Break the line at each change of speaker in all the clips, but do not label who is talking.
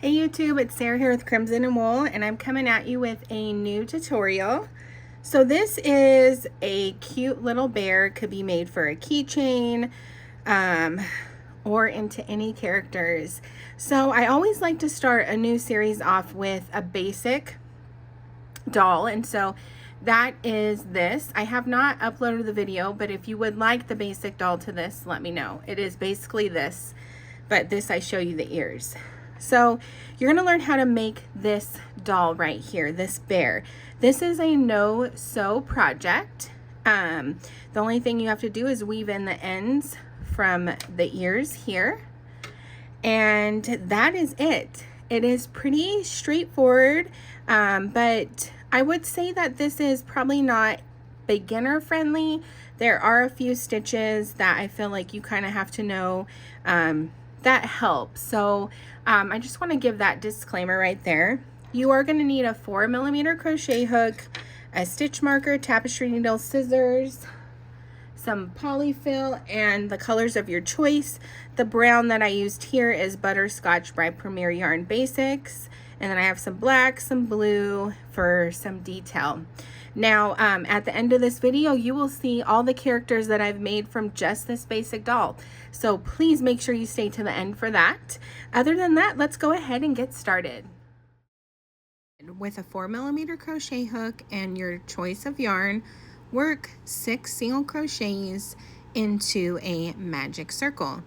Hey YouTube, it's Sarah here with Crimson and Wool, and I'm coming at you with a new tutorial. So this is a cute little bear. It could be made for a keychain or into any characters. So I always like to start a new series off with a basic doll, and so that is this. I have not uploaded the video, but if you would like the basic doll to this, let me know. It is basically this, but this I show you the ears. So you're going to learn how to make this doll right here, this bear. This is a no-sew project. The only thing you have to do is weave in the ends from the ears here, and that is it. It is pretty straightforward, but I would say that this is probably not beginner friendly. There are a few stitches that I feel like you kind of have to know that helps. So I just want to give that disclaimer right there. You are going to need a 4mm crochet hook, a stitch marker, tapestry needle, scissors, some polyfill, and the colors of your choice. The brown that I used here is Butterscotch by Premier Yarn Basics, and then I have some black, some blue for some detail. Now at the end of this video you will see all the characters that I've made from just this basic doll, so please make sure you stay to the end for that. Other than that, let's go ahead and get started. With a 4mm crochet hook and your choice of yarn, work 6 single crochets into a magic circle.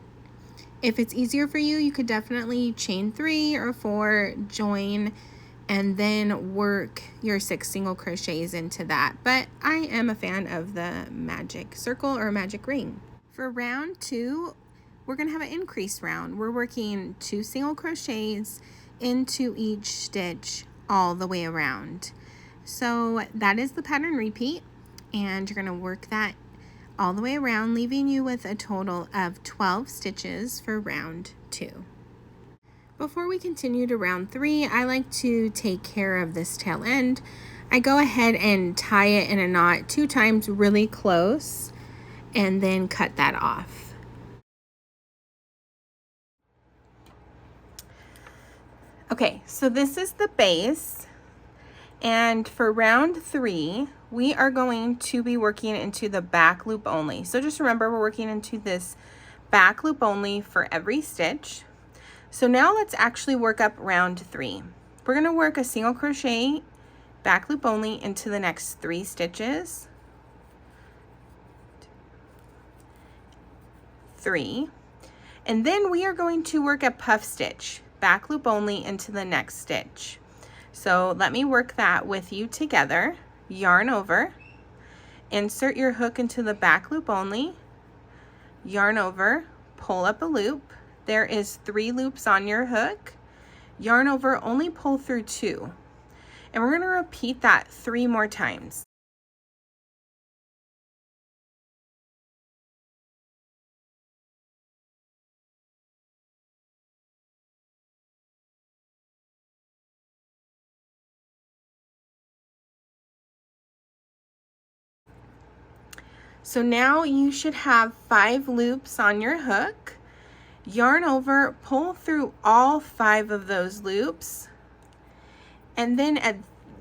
If it's easier for you, you could definitely chain 3 or 4, join, and then work your 6 single crochets into that. But I am a fan of the magic circle or magic ring. For round 2, we're going to have an increase round. We're working 2 single crochets into each stitch all the way around. So that is the pattern repeat, and you're going to work that all the way around, leaving you with a total of 12 stitches for round 2. Before we continue to round 3, I like to take care of this tail end. I go ahead and tie it in a knot 2 times really close, and then cut that off. Okay, so this is the base, and for round 3, we are going to be working into the back loop only. So just remember, we're working into this back loop only for every stitch. So now let's actually work up round 3. We're going to work a single crochet back loop only into the next 3 stitches. 3. And then we are going to work a puff stitch back loop only into the next stitch. So let me work that with you together. Yarn over, insert your hook into the back loop only, yarn over, pull up a loop. There is 3 loops on your hook. Yarn over, only pull through 2. And we're going to repeat that 3 more times. So now you should have 5 loops on your hook. Yarn over, pull through all 5 of those loops, and then at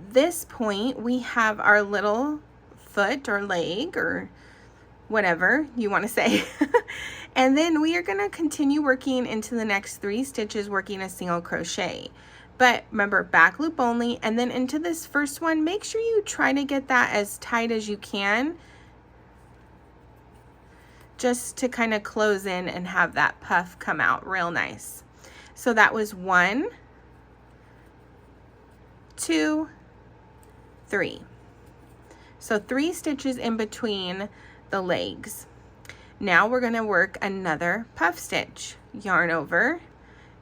this point we have our little foot or leg or whatever you want to say. And then we are going to continue working into the next 3 stitches working a single crochet. But remember, back loop only, and then into this first one, make sure you try to get that as tight as you can, just to kind of close in and have that puff come out real nice. So that was 1, 2, 3. So 3 stitches in between the legs. Now we're going to work another puff stitch. Yarn over,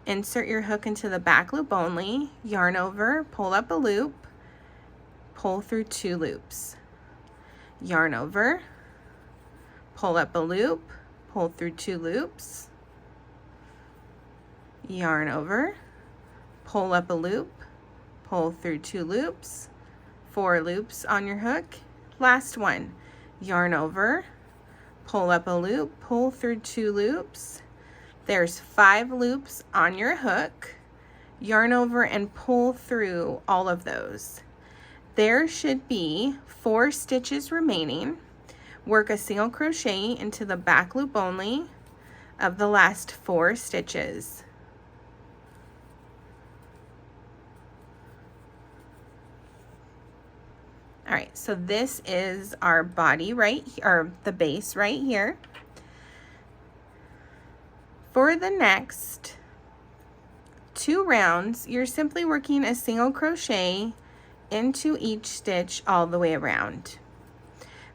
insert your hook into the back loop only, yarn over, pull up a loop, pull through 2 loops. Yarn over, pull up a loop, pull through 2 loops, yarn over, pull up a loop, pull through 2 loops, 4 loops on your hook. Last one, yarn over, pull up a loop, pull through 2 loops. There's 5 loops on your hook. yarn over and pull through all of those. There should be 4 stitches remaining. Work a single crochet into the back loop only of the last 4 stitches. All right, so this is our body right here, or the base right here. For the next 2 rounds, you're simply working a single crochet into each stitch all the way around.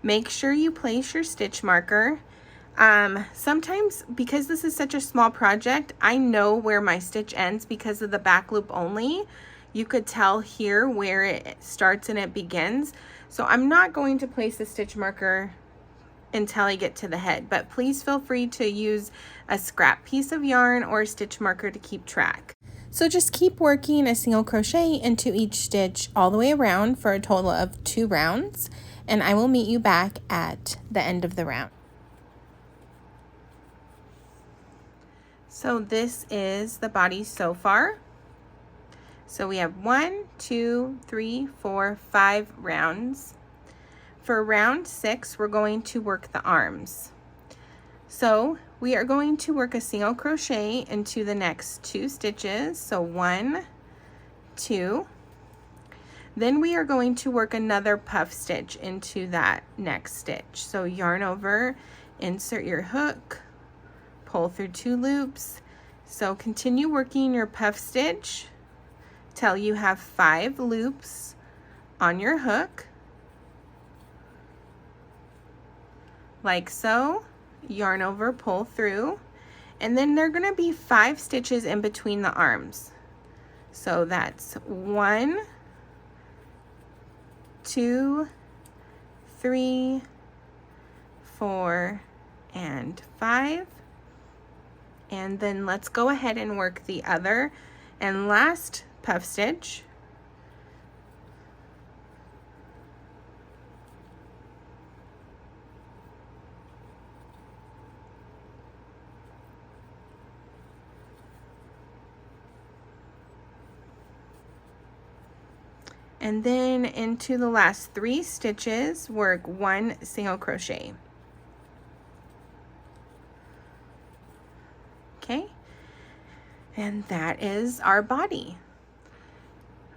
Make sure you place your stitch marker. Sometimes, because this is such a small project, I know where my stitch ends because of the back loop only. You could tell here where it starts and it begins. So I'm not going to place a stitch marker until I get to the head, but please feel free to use a scrap piece of yarn or a stitch marker to keep track. So just keep working a single crochet into each stitch all the way around for a total of 2 rounds, and I will meet you back at the end of the round. So this is the body so far. So we have 1, 2, 3, 4, 5 rounds. For round 6, we're going to work the arms. So we are going to work a single crochet into the next 2 stitches. So 1, 2. Then we are going to work another puff stitch into that next stitch. So yarn over, insert your hook, pull through 2 loops. So continue working your puff stitch till you have 5 loops on your hook, like so. Yarn over, pull through, and then there are going to be 5 stitches in between the arms. So that's 1, 2, 3, 4, and 5. And then let's go ahead and work the other and last puff stitch. And then into the last 3 stitches, work 1 single crochet. Okay, and that is our body.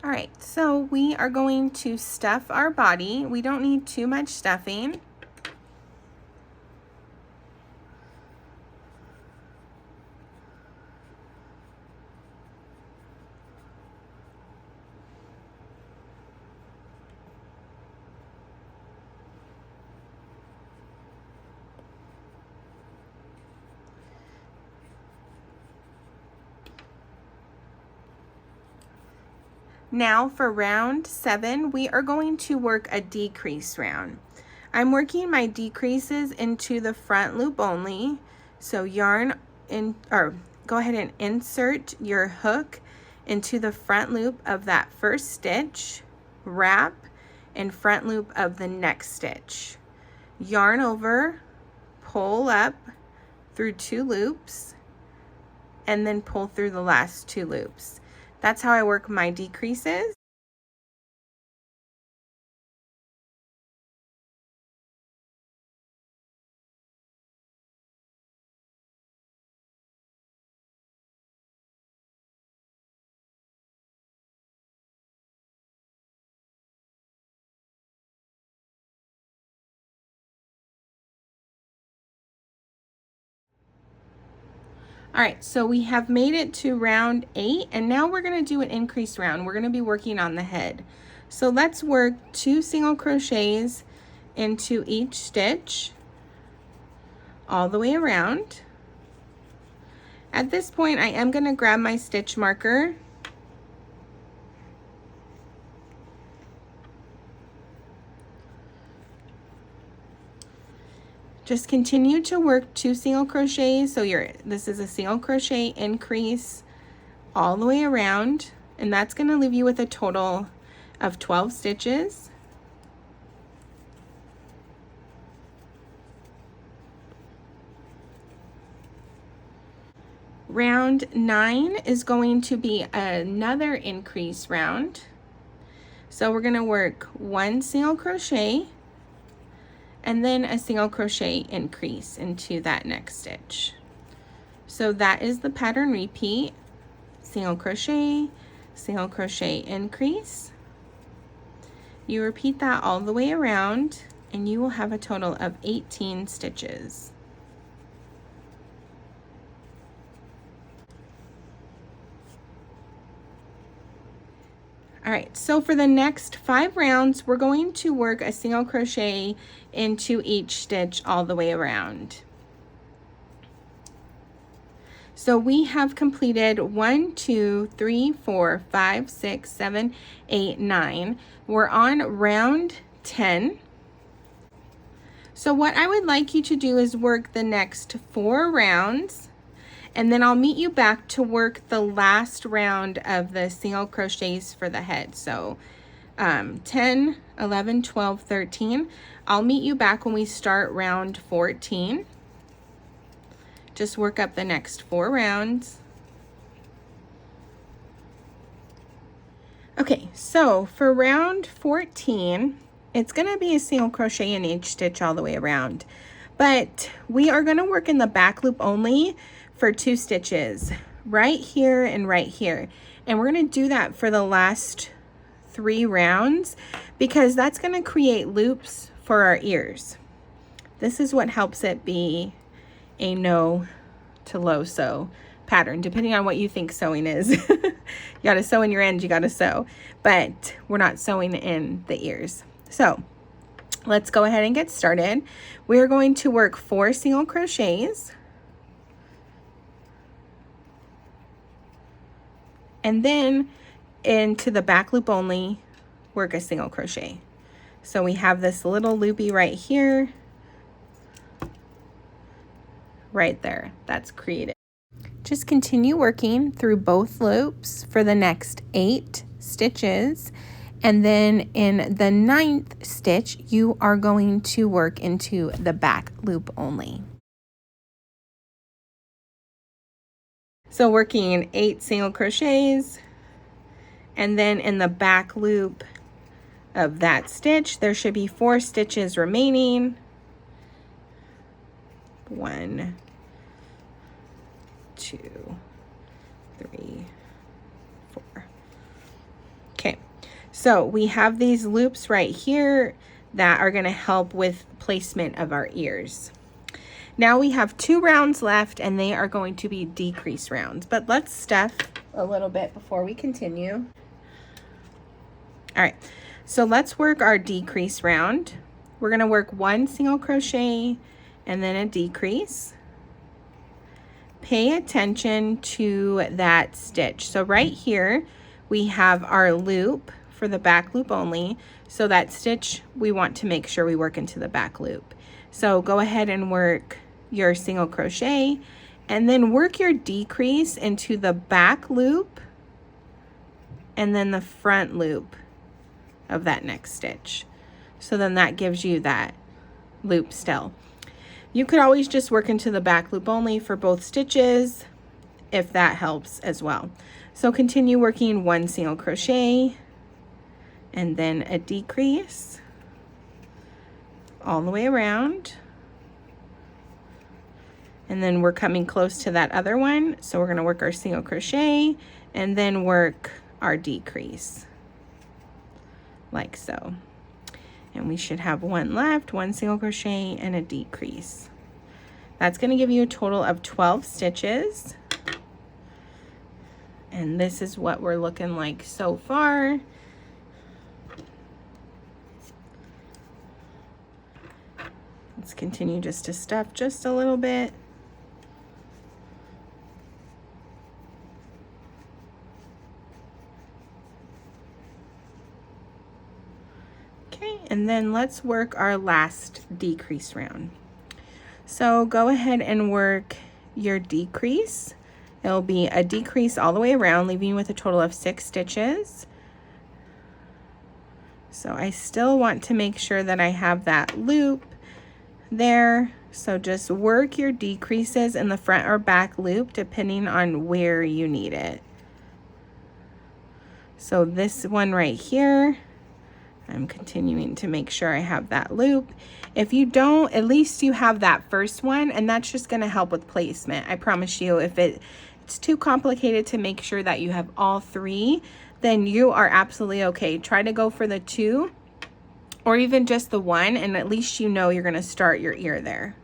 All right, so we are going to stuff our body. We don't need too much stuffing. Now for round 7, we are going to work a decrease round. I'm working my decreases into the front loop only. So yarn in, or go ahead and insert your hook into the front loop of that first stitch, wrap, and front loop of the next stitch. Yarn over, pull up through 2 loops, and then pull through the last 2 loops. That's how I work my decreases. All right, so we have made it to round 8, and now we're going to do an increase round. We're going to be working on the head. So let's work 2 single crochets into each stitch all the way around. At this point, I am going to grab my stitch marker . Just continue to work 2 single crochets. So this is a single crochet increase all the way around, and that's going to leave you with a total of 12 stitches. Round 9 is going to be another increase round. So we're going to work 1 single crochet and then a single crochet increase into that next stitch. So that is the pattern repeat: single crochet increase. You repeat that all the way around and you will have a total of 18 stitches. All right, so for the next 5 rounds, we're going to work a single crochet into each stitch all the way around. So we have completed 1, 2, 3, 4, 5, 6, 7, 8, 9. We're on round 10. So what I would like you to do is work the next 4 rounds, and then I'll meet you back to work the last round of the single crochets for the head. So 10, 11, 12, 13. I'll meet you back when we start round 14. Just work up the next 4 rounds. Okay, so for round 14, it's going to be a single crochet in each stitch all the way around. But we are going to work in the back loop only for 2 stitches, right here and right here. And we're going to do that for the last 3 rounds because that's going to create loops for our ears. This is what helps it be a no to low sew pattern, depending on what you think sewing is. You got to sew in your ends, you got to sew, but we're not sewing in the ears. So let's go ahead and get started. We are going to work 4 single crochets, and then into the back loop only, work a single crochet. So we have this little loopy right here, right there, that's created. Just continue working through both loops for the next 8 stitches, and then in the 9th stitch you are going to work into the back loop only. So working 8 single crochets, and then in the back loop of that stitch there should be 4 stitches remaining. 1, 2, 3, 4. Okay, so we have these loops right here that are going to help with placement of our ears. Now we have 2 rounds left, and they are going to be decrease rounds, but let's stuff a little bit before we continue. All right, so let's work our decrease round. We're going to work 1 single crochet and then a decrease. Pay attention to that stitch. So right here we have our loop for the back loop only. So that stitch, we want to make sure we work into the back loop. So go ahead and work your single crochet and then work your decrease into the back loop and then the front loop of that next stitch. So then that gives you that loop still. You could always just work into the back loop only for both stitches if that helps as well. So continue working 1 single crochet and then a decrease all the way around. And then we're coming close to that other one. So we're going to work our single crochet and then work our decrease like so. And we should have 1 left, 1 single crochet and a decrease. That's going to give you a total of 12 stitches. And this is what we're looking like so far. Let's continue just to stuff just a little bit. Okay, and then let's work our last decrease round. So go ahead and work your decrease. It'll be a decrease all the way around, leaving you with a total of 6 stitches. So I still want to make sure that I have that loop there So just work your decreases in the front or back loop depending on where you need it. So this one right here, I'm continuing to make sure I have that loop. If you don't, at least you have that first one, and that's just going to help with placement. I promise you, if it's too complicated to make sure that you have all three, then you are absolutely okay. Try to go for the 2 or even just the 1, and at least you know you're going to start your ear there.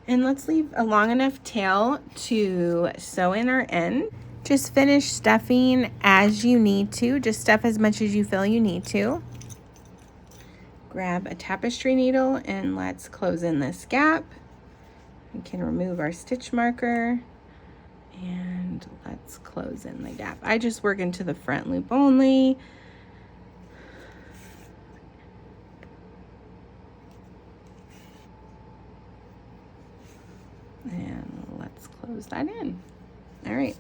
And let's leave a long enough tail to sew in our end. Just finish stuffing as you need to. Just stuff as much as you feel you need to. Grab a tapestry needle and let's close in this gap. We can remove our stitch marker and let's close in the gap. I just work into the front loop only. And let's close that in. All right.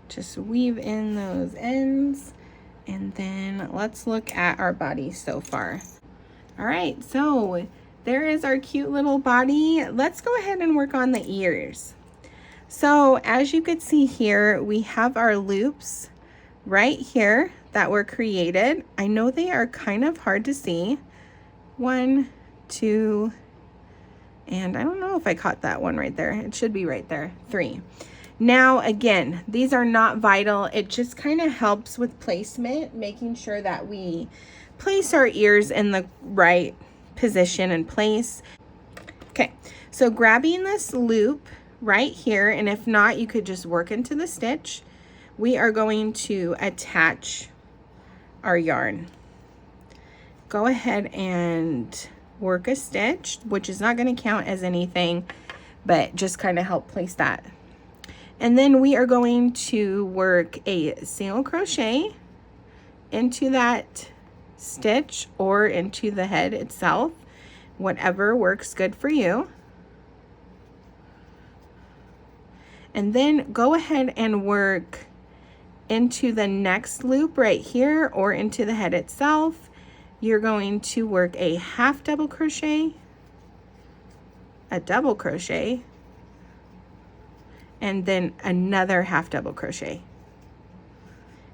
Just weave in those ends, and then let's look at our body so far. All right, so there is our cute little body. Let's go ahead and work on the ears. So as you can see here, we have our loops right here that were created. I know they are kind of hard to see. 1, 2, and I don't know if I caught that one right there. It should be right there. 3. Now, again, these are not vital. It just kind of helps with placement, making sure that we place our ears in the right position and place. Okay, so grabbing this loop right here, and if not, you could just work into the stitch. We are going to attach our yarn. Go ahead and work a stitch, which is not going to count as anything, but just kind of help place that. And then we are going to work a single crochet into that stitch or into the head itself, whatever works good for you. And then go ahead and work into the next loop right here or into the head itself. You're going to work a half double crochet, a double crochet, and then another half double crochet.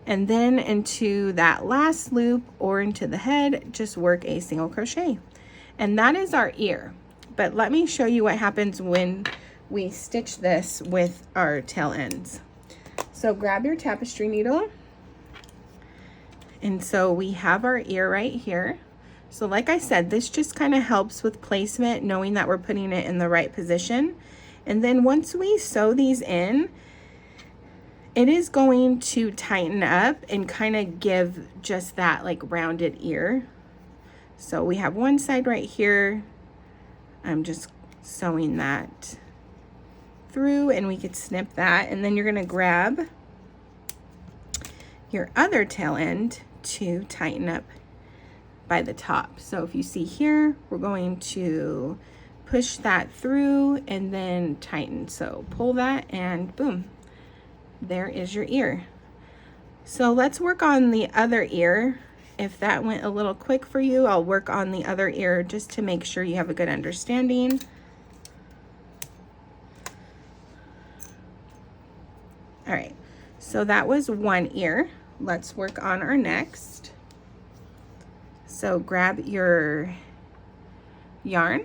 And then into that last loop or into the head, just work a single crochet. And that is our ear. But let me show you what happens when we stitch this with our tail ends. So grab your tapestry needle. And so we have our ear right here. So like I said, this just kind of helps with placement, knowing that we're putting it in the right position. And then once we sew these in, it is going to tighten up and kind of give just that like rounded ear. So we have one side right here. I'm just sewing that through, and we could snip that. And then you're going to grab your other tail end to tighten up by the top. So if you see here, we're going to push that through and then tighten. So pull that and boom, there is your ear. So let's work on the other ear. If that went a little quick for you, I'll work on the other ear just to make sure you have a good understanding. All right, so that was one ear. Let's work on our next. So grab your yarn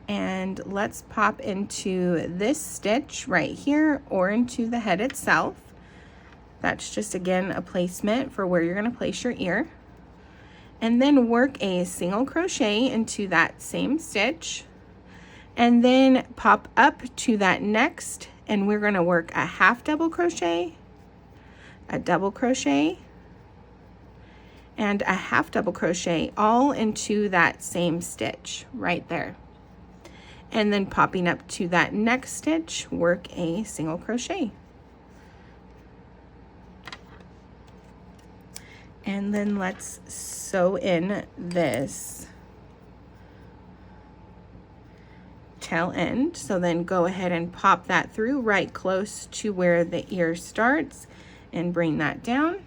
and let's pop into this stitch right here or into the head itself. That's just, again, a placement for where you're going to place your ear. And then work a single crochet into that same stitch. And then pop up to that next, and we're going to work a half double crochet, a double crochet, and a half double crochet all into that same stitch right there. And then popping up to that next stitch, work a single crochet. And then let's sew in this tail end. So then go ahead and pop that through right close to where the ear starts and bring that down.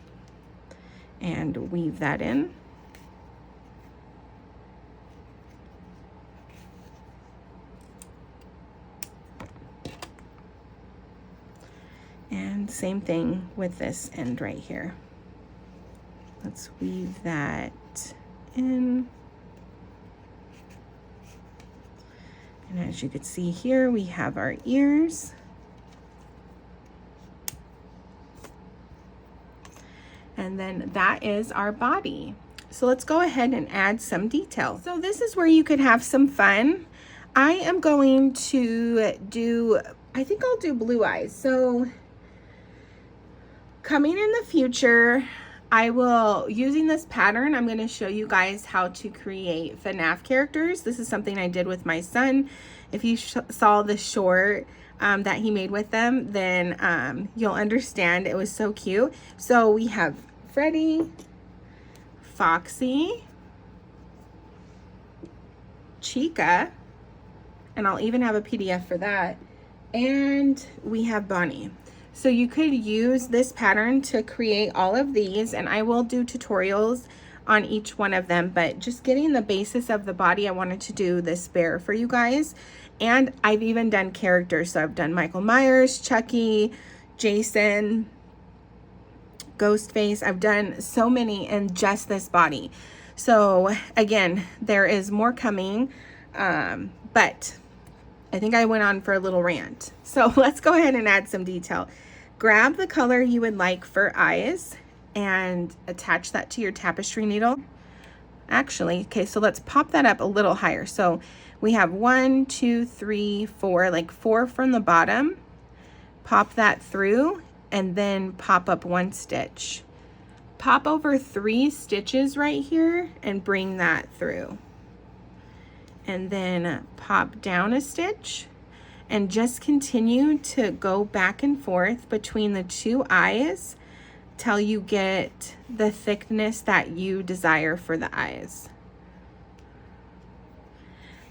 and weave that in. And same thing with this end right here. Let's weave that in. And as you can see here, we have our ears. And then that is our body. So let's go ahead and add some detail. So this is where you could have some fun. I am going to do, I think I'll do blue eyes. So coming in the future, I will, using this pattern, I'm going to show you guys how to create FNAF characters. This is something I did with my son. If you saw the short that he made with them, then you'll understand. It was so cute. So we have Freddy, Foxy, Chica, and I'll even have a PDF for that, and we have Bonnie. So you could use this pattern to create all of these, and I will do tutorials on each one of them, but just getting the basis of the body, I wanted to do this bear for you guys. And I've even done characters. So I've done Michael Myers, Chucky, Jason, Ghostface. I've done so many in just this body. So again, there is more coming, but I think I went on for a little rant. So let's go ahead and add some detail. Grab the color you would like for eyes and attach that to your tapestry needle. Actually, okay, so let's pop that up a little higher. So we have 1, 2, 3, 4, like 4 from the bottom. Pop that through and then pop up 1 stitch. Pop over 3 stitches right here and bring that through. And then pop down a stitch and just continue to go back and forth between the 2 eyes till you get the thickness that you desire for the eyes.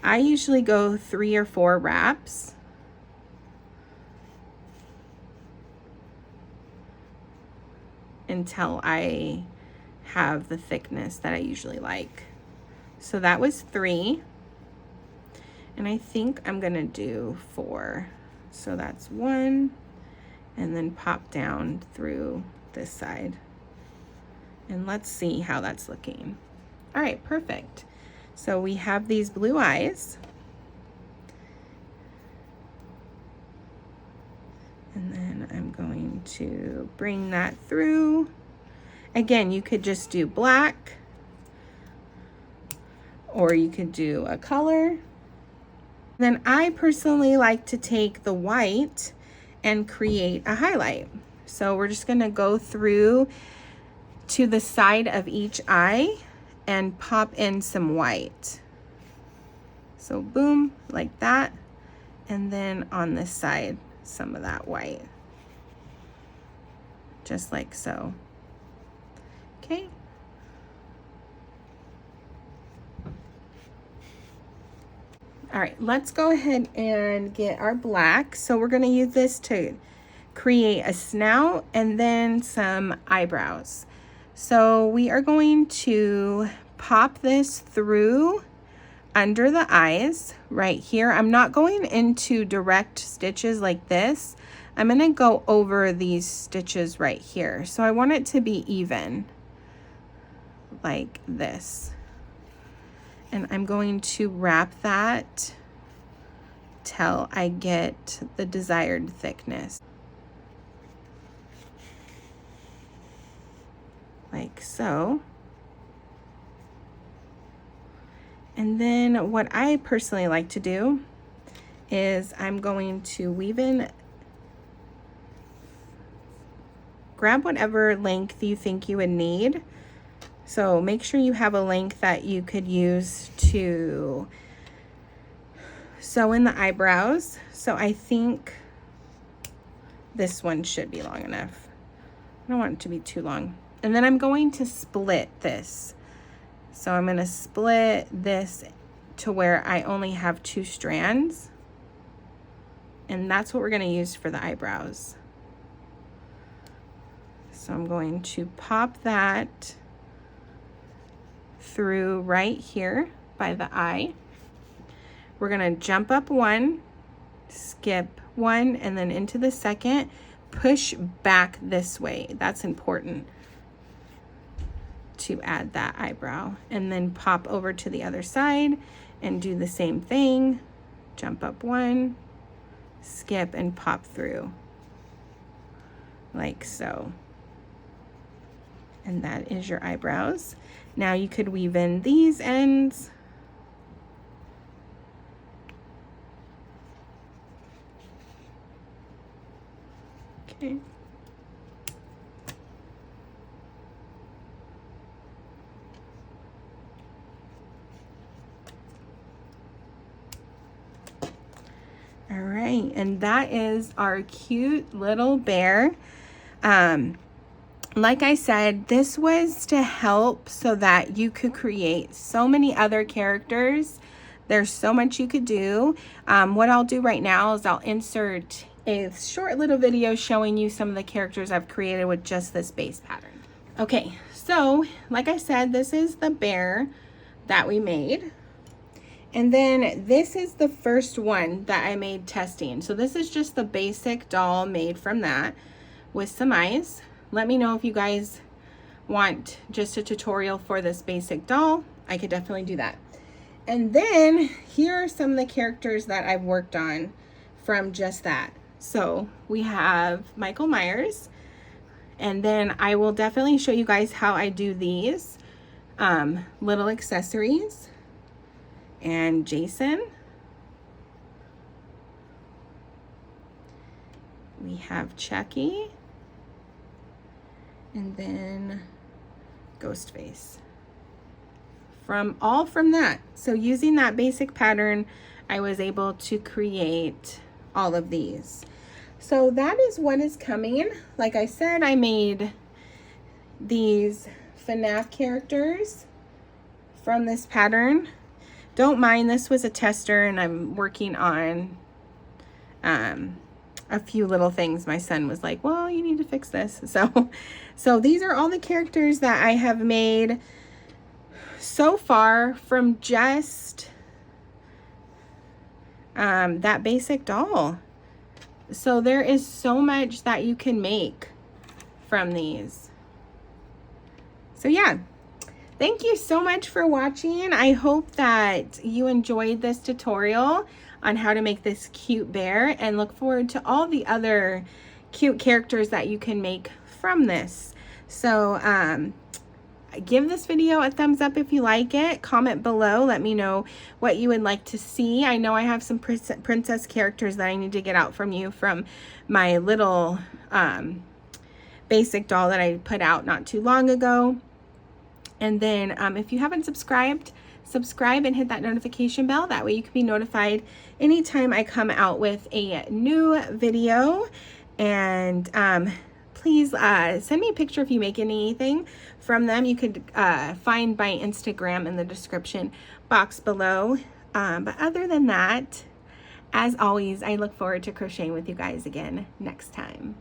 I usually go 3 or 4 wraps. Until I have the thickness that I usually like. So that was 3. And I think I'm gonna do 4. So that's 1, and then pop down through this side. And let's see how that's looking. All right, perfect. So we have these blue eyes. And then I'm going to bring that through. Again, you could just do black, or you could do a color. Then I personally like to take the white and create a highlight. So we're just gonna go through to the side of each eye and pop in some white. So boom, like that. And then on this side, some of that white. Just like so. Okay. All right, let's go ahead and get our black. So we're gonna use this to create a snout and then some eyebrows. So we are going to pop this through under the eyes right here. I'm not going into direct stitches like this. I'm gonna go over these stitches right here. So I want it to be even, like this. And I'm going to wrap that till I get the desired thickness. Like so. And then what I personally like to do is I'm going to weave in, grab whatever length you think you would need. So make sure you have a length that you could use to sew in the eyebrows. So I think this one should be long enough. I don't want it to be too long. And then I'm going to split this. So I'm going to split this to where I only have 2 strands. And that's what we're going to use for the eyebrows. So I'm going to pop that through right here by the eye. We're gonna jump up one, skip one, and then into the second, push back this way. That's important to add that eyebrow, and then pop over to the other side and do the same thing. Jump up one, skip, and pop through like so. And that is your eyebrows. Now you could weave in these ends. Okay. All right, and that is our cute little bear. Like I said, this was to help so that you could create so many other characters. There's so much you could do. What I'll do right now is I'll insert a short little video showing you some of the characters I've created with just this base pattern. Okay, so like I said, this is the bear that we made. And then this is the first one that I made testing. So this is just the basic doll made from that with some eyes. Let me know if you guys want just a tutorial for this basic doll. I could definitely do that. And then here are some of the characters that I've worked on from just that. So we have Michael Myers, and then I will definitely show you guys how I do these little accessories. And Jason. We have Chucky. And then Ghostface. From that. So using that basic pattern, I was able to create all of these. So that is what is coming. Like I said, I made these FNAF characters from this pattern. Don't mind, this was a tester and I'm working on a few little things. My son was like, well, you need to fix this. So these are all the characters that I have made so far from just that basic doll. So there is so much that you can make from these. So yeah. Thank you so much for watching. I hope that you enjoyed this tutorial on how to make this cute bear, and look forward to all the other cute characters that you can make from this. So give this video a thumbs up if you like it. Comment below. Let me know what you would like to see. I know I have some princess characters that I need to get out from you from my little basic doll that I put out not too long ago. And then if you haven't subscribed, subscribe and hit that notification bell. That way you can be notified anytime I come out with a new video. And please send me a picture if you make anything from them. You could find my Instagram in the description box below. But other than that, as always, I look forward to crocheting with you guys again next time.